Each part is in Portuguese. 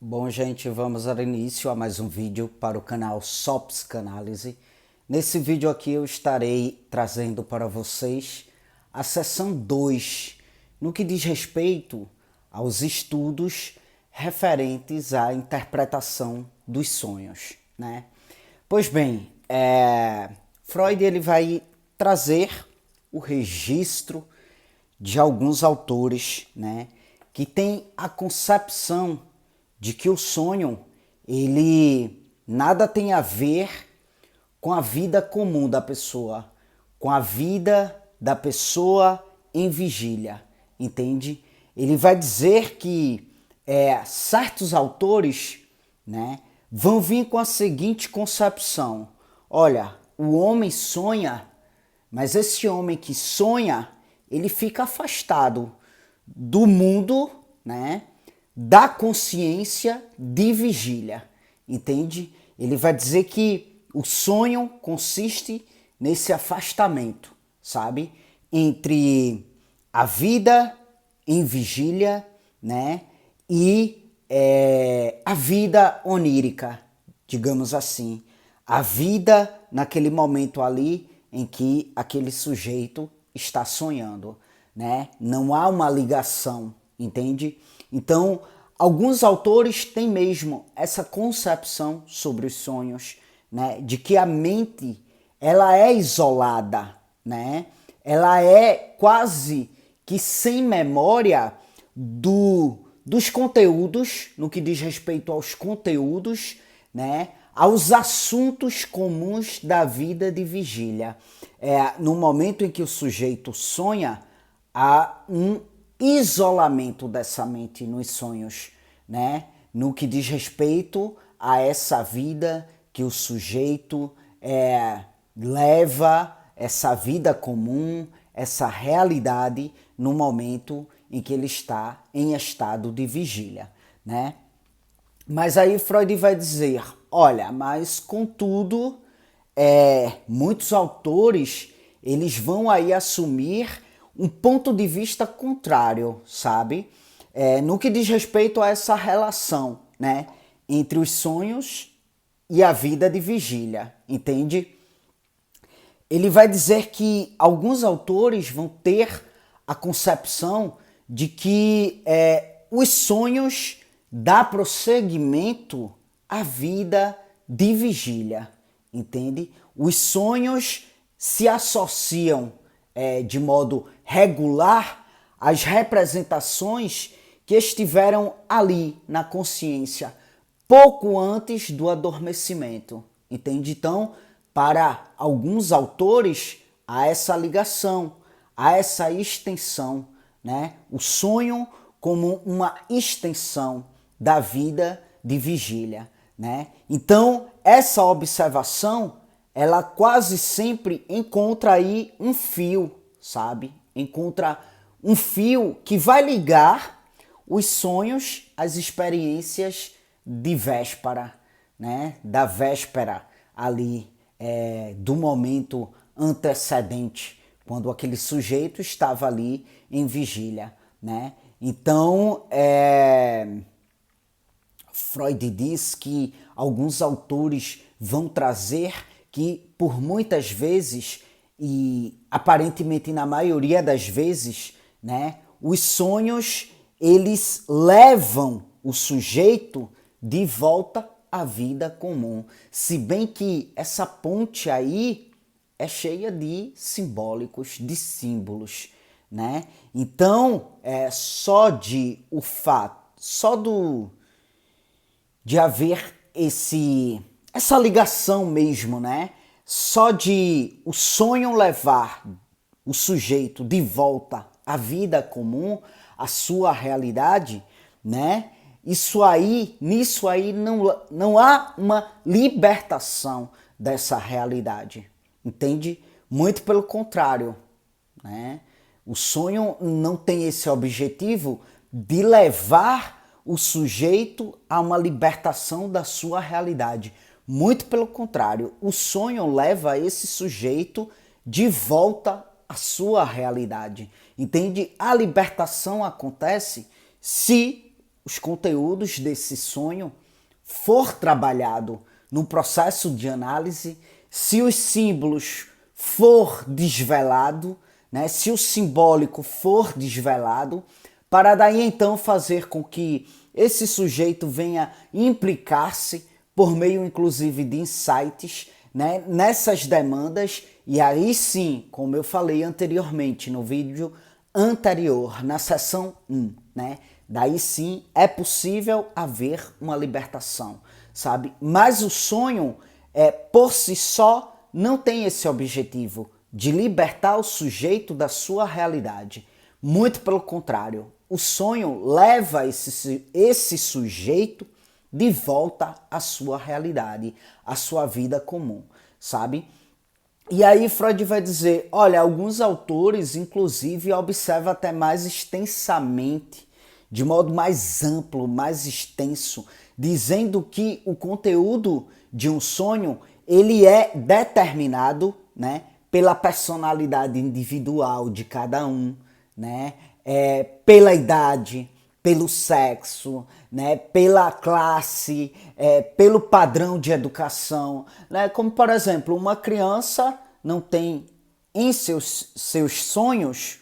Bom, gente, vamos dar início a mais um vídeo para o canal Só Psicanálise. Nesse vídeo aqui eu estarei trazendo para vocês a seção 2, no que diz respeito aos estudos referentes à interpretação dos sonhos, né? Pois bem, Freud ele vai trazer o registro de alguns autores, né, que tem a concepção de que o sonho ele nada tem a ver com a vida comum da pessoa, com a vida da pessoa em vigília, entende? Ele vai dizer que certos autores, né, vão vir com a seguinte concepção: olha, o homem sonha, mas esse homem que sonha, ele fica afastado do mundo, né, da consciência de vigília, entende? Ele vai dizer que o sonho consiste nesse afastamento, sabe? Entre a vida em vigília, né, e a vida onírica, digamos assim. A vida naquele momento ali em que aquele sujeito está sonhando, né? Não há uma ligação, entende? Então, alguns autores têm mesmo essa concepção sobre os sonhos, né? De que a mente, ela é isolada, né? Ela é quase que sem memória dos conteúdos, no que diz respeito aos conteúdos, né? Aos assuntos comuns da vida de vigília. No momento em que o sujeito sonha, há um isolamento dessa mente nos sonhos, né? No que diz respeito a essa vida que o sujeito leva, essa vida comum, essa realidade no momento em que ele está em estado de vigília, né? Mas aí Freud vai dizer, olha, mas contudo, muitos autores, eles vão aí assumir um ponto de vista contrário, sabe? No que diz respeito a essa relação, né, entre os sonhos e a vida de vigília, entende? Ele vai dizer que alguns autores vão ter a concepção de que os sonhos dá prosseguimento à vida de vigília, entende? Os sonhos se associam de modo regular às representações que estiveram ali na consciência pouco antes do adormecimento, entende? Então, para alguns autores, há essa ligação, há essa extensão, né? O sonho como uma extensão da vida de vigília, né? Então, essa observação, ela quase sempre encontra aí um fio, sabe? Encontra um fio que vai ligar os sonhos às experiências de véspera, né? Da véspera ali, do momento antecedente, quando aquele sujeito estava ali em vigília, né? Então, Freud diz que alguns autores vão trazer que, por muitas vezes, e aparentemente na maioria das vezes, né, os sonhos, eles levam o sujeito de volta à vida comum. Se bem que essa ponte aí é cheia de simbólicos, de símbolos, né? Então, só de o fato, de haver essa ligação mesmo, né? Só de o sonho levar o sujeito de volta à vida comum, à sua realidade, né? Nisso aí não há uma libertação dessa realidade, entende? Muito pelo contrário, né? O sonho não tem esse objetivo de levar o sujeito a uma libertação da sua realidade. Muito pelo contrário, o sonho leva esse sujeito de volta à sua realidade. Entende? A libertação acontece se os conteúdos desse sonho for trabalhado no processo de análise, se os símbolos for desvelado, né, se o simbólico for desvelado, para daí então fazer com que esse sujeito venha implicar-se por meio inclusive de insights, né, nessas demandas, e aí sim, como eu falei anteriormente no vídeo anterior, na seção 1, né, daí sim é possível haver uma libertação, sabe? Mas o sonho, por si só, não tem esse objetivo de libertar o sujeito da sua realidade. Muito pelo contrário, o sonho leva esse sujeito de volta à sua realidade, à sua vida comum, sabe? E aí Freud vai dizer, olha, alguns autores inclusive observam até mais extensamente, de modo mais amplo, mais extenso, dizendo que o conteúdo de um sonho, ele é determinado, né, pela personalidade individual de cada um, né, pela idade, pelo sexo, né, pela classe, pelo padrão de educação, né, como por exemplo, uma criança não tem em seus sonhos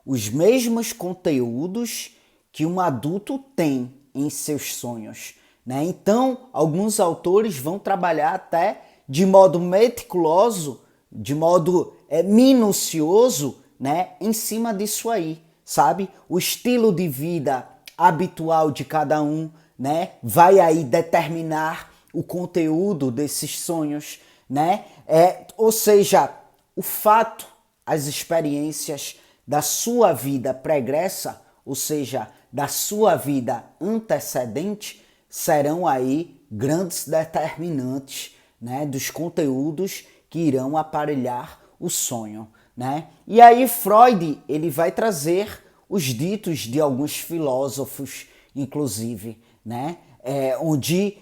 os mesmos conteúdos que um adulto tem em seus sonhos, né? Então, alguns autores vão trabalhar até de modo meticuloso, de modo minucioso, né, em cima disso aí, sabe? O estilo de vida habitual de cada um, né, vai aí determinar o conteúdo desses sonhos, né? Ou seja, o fato, as experiências da sua vida pregressa, ou seja, da sua vida antecedente, serão aí grandes determinantes, né, dos conteúdos que irão aparelhar o sonho, né? E aí Freud, ele vai trazer os ditos de alguns filósofos, inclusive, né? Onde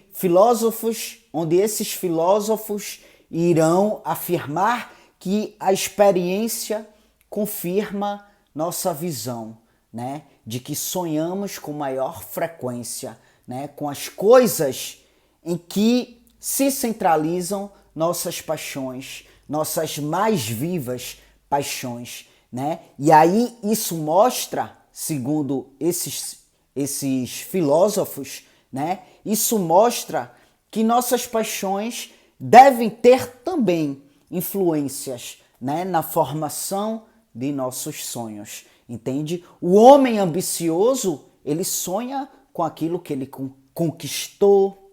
esses filósofos irão afirmar que a experiência confirma nossa visão, né, de que sonhamos com maior frequência, né, com as coisas em que se centralizam nossas paixões, nossas mais vivas paixões, né? E aí isso mostra, segundo esses filósofos, né, isso mostra que nossas paixões devem ter também influências, né, na formação de nossos sonhos, entende? O homem ambicioso, ele sonha com aquilo que ele conquistou,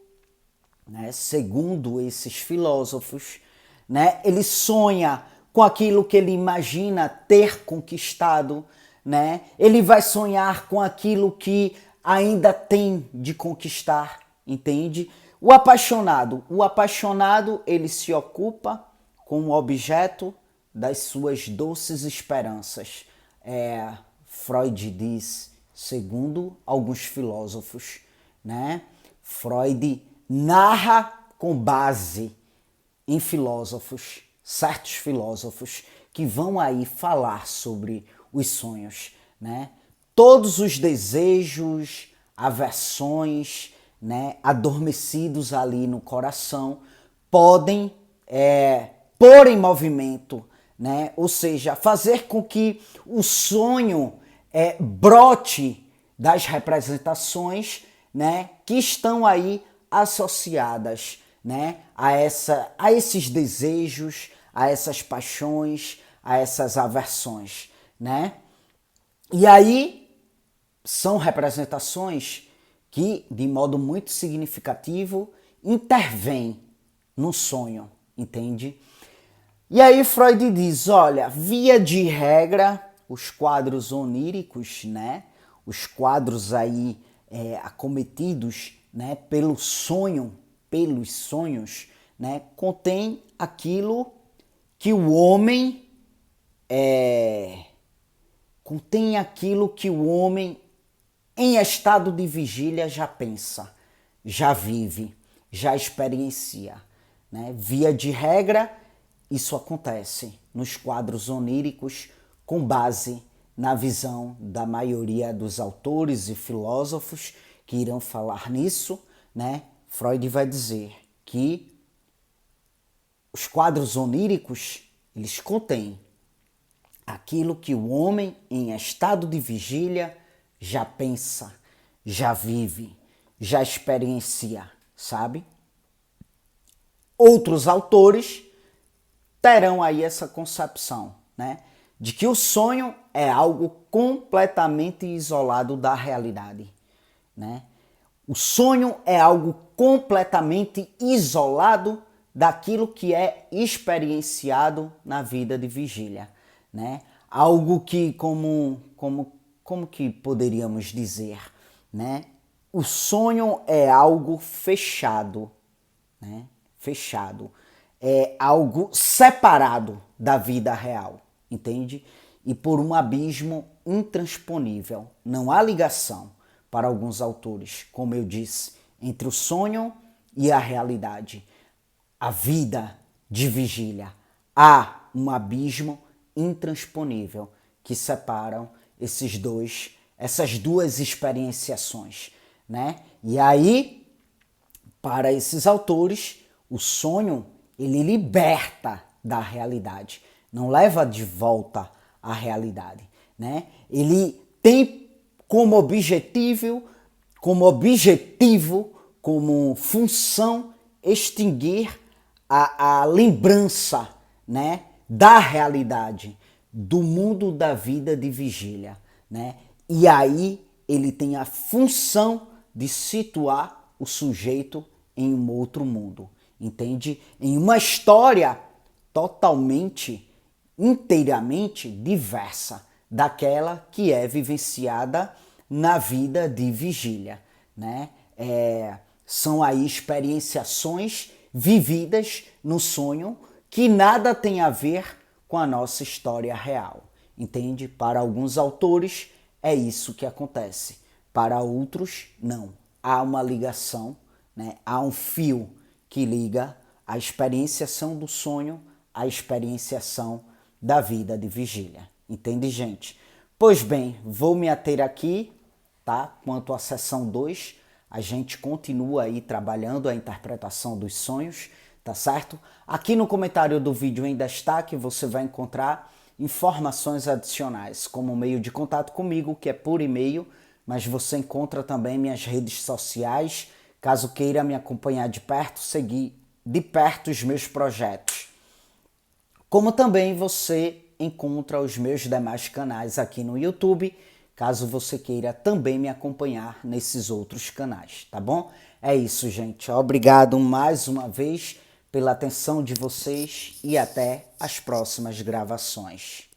né, segundo esses filósofos, né? Ele sonha com aquilo que ele imagina ter conquistado, né? Ele vai sonhar com aquilo que ainda tem de conquistar, entende? O apaixonado, ele se ocupa com o objeto das suas doces esperanças. Freud diz, segundo alguns filósofos, né? Freud narra com base em filósofos, certos filósofos que vão aí falar sobre os sonhos, né? Todos os desejos, aversões, né, adormecidos ali no coração podem pôr em movimento, né? Ou seja, fazer com que o sonho brote das representações, né, que estão aí associadas, né, a esses desejos, a essas paixões, a essas aversões, né? E aí são representações que, de modo muito significativo, intervêm no sonho, entende? E aí Freud diz, olha, via de regra, os quadros oníricos, né, os quadros aí acometidos, né, pelo sonho, pelos sonhos, né, contém aquilo que o homem em estado de vigília já pensa, já vive, já experiencia, né? Via de regra, isso acontece nos quadros oníricos com base na visão da maioria dos autores e filósofos que irão falar nisso, né? Freud vai dizer que os quadros oníricos, eles contêm aquilo que o homem em estado de vigília já pensa, já vive, já experiencia, sabe? Outros autores terão aí essa concepção, né? De que o sonho é algo completamente isolado da realidade, né? O sonho é algo completamente isolado daquilo que é experienciado na vida de vigília, né? Algo que, como que poderíamos dizer, né? O sonho é algo fechado, né? Fechado. É algo separado da vida real, entende? E por um abismo intransponível. Não há ligação, para alguns autores, como eu disse, entre o sonho e a realidade. A vida de vigília. Há um abismo intransponível que separam essas duas experienciações, né? E aí, para esses autores, o sonho, ele liberta da realidade, não leva de volta à realidade, né? Ele tem como objetivo, como função, extinguir a lembrança, né, da realidade, do mundo da vida de vigília, né? E aí ele tem a função de situar o sujeito em um outro mundo, entende? Em uma história totalmente, inteiramente diversa daquela que é vivenciada na vida de vigília, né? São aí experienciações vividas no sonho que nada tem a ver com a nossa história real, entende? Para alguns autores é isso que acontece, para outros não. Há uma ligação, né? Há um fio que liga a experienciação do sonho à experienciação da vida de vigília, entende, gente? Pois bem, vou me ater aqui, tá? Quanto à sessão 2, a gente continua aí trabalhando a interpretação dos sonhos, tá certo? Aqui no comentário do vídeo em destaque você vai encontrar informações adicionais, como meio de contato comigo, que é por e-mail, mas você encontra também minhas redes sociais, caso queira me acompanhar de perto, seguir de perto os meus projetos. Como também você encontra os meus demais canais aqui no YouTube, caso você queira também me acompanhar nesses outros canais, tá bom? É isso, gente. Obrigado mais uma vez pela atenção de vocês e até as próximas gravações.